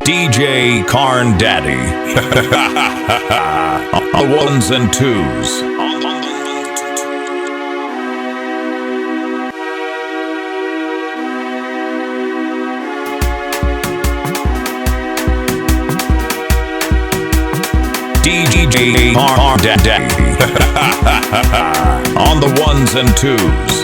DJ Karn Daddy. On the ones and twos. DJ Karn Daddy. On the ones and twos.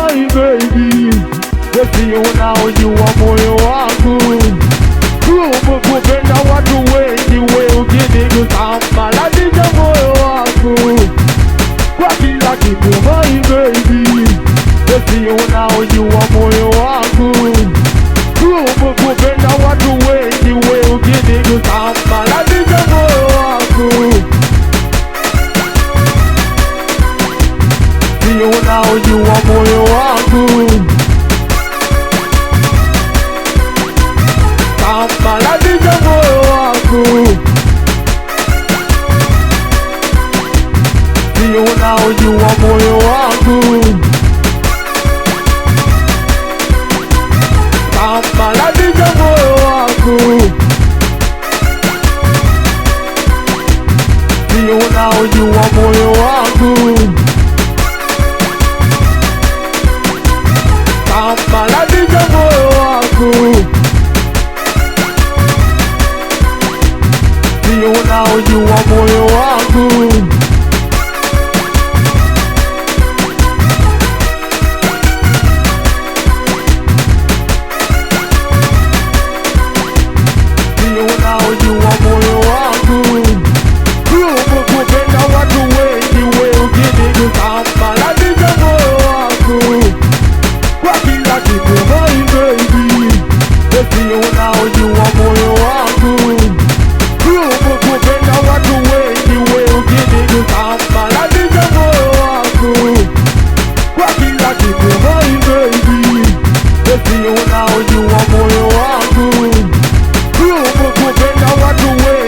My baby, unaojua moyo wangu, kupenda watu wengi, we ukinigusambalatisha moyo wangu kwa kila kitu. My baby, unaojua moyo wangu, kupenda watu wengi, we ukinigusambalatisha moyo wangu. Unaojua moyo wangu, sambalatisha moyo wangu. Unaojua moyo wangu, sambalatisha moyo wangu. Unaojua moyo wangu, sambalatisha moyo wangu. Unaojua moyo wangu, unaojua moyo wangu, kupenda watu wengi, we ukinigusambalatisha moyo wangu kwa kila kitu. My baby, unaojua moyo wangu, kupenda watu wengi, we ukinigusambalatisha moyo wangu kwa kila kitu. My baby, unaojua moyo wangu, kupenda watu wengi,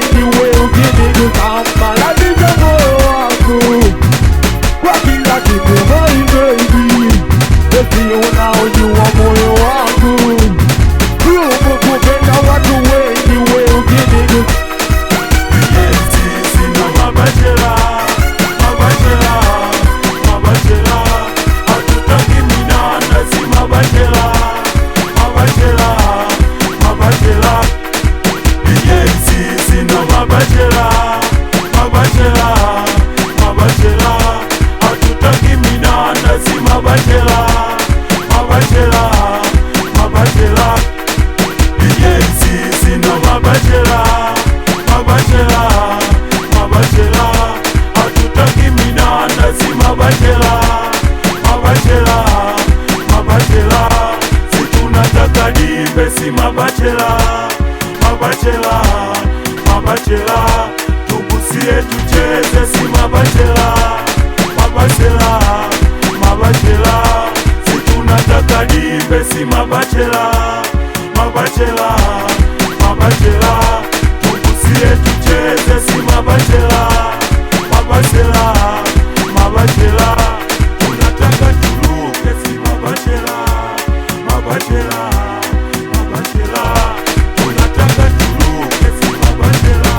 mabachela, tugusie tucheze, si mabachela, mabachela, mabachela, tunataka turuke, si mabachela, mabachela, mabachela, tunataka turuke, si mabachela,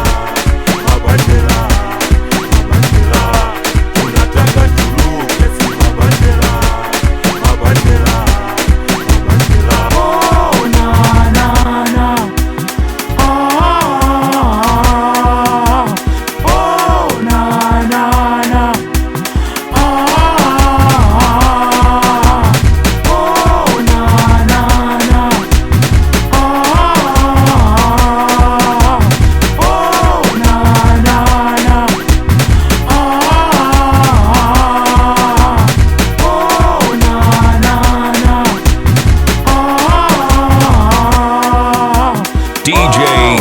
mabachela, mabachela, tunataka turuke, si mabachela, mabachela, mabachela. Oh na na na, oh na na na, oh na na na, oh na na na, oh na na na. DJ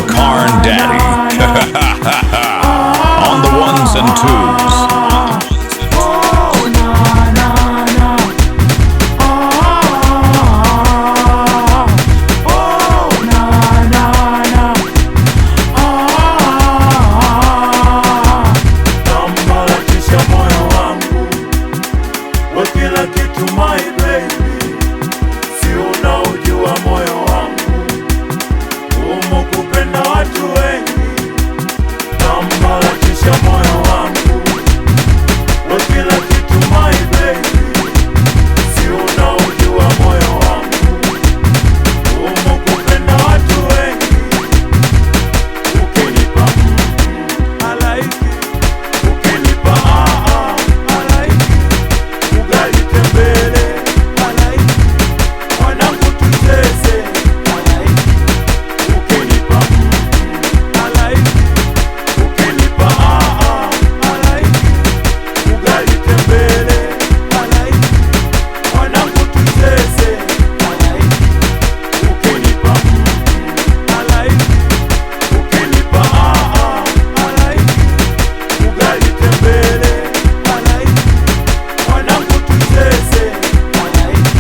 Karn Daddy. On the ones and twos. Oh na na na, oh na na na, tambaratisha moyo wangu, we kila kitu my baby, si unaujua moyo wangu, umo kupenda watu wengi, tambaratisha moyo wangu, we kila kitu my baby, si unaujua moyo wangu, umo kupenda watu wengi, ukinipa I like it, ukinipa I like it, ugali tembele I like it, wanangu tucheze I like it, ukinipa I like it, ukinipa I like it, ugali tembele I like it, wanangu tucheze I like it, ukinipa I like it, ukinipa I like it, ugali tembele I like it, wanangu tucheze I like it.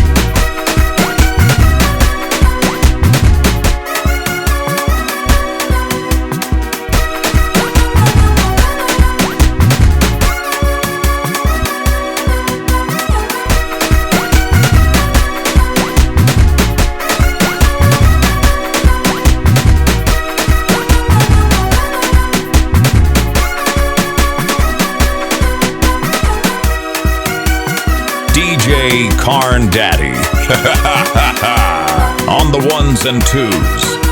DJ Karn Daddy. On the ones and twos.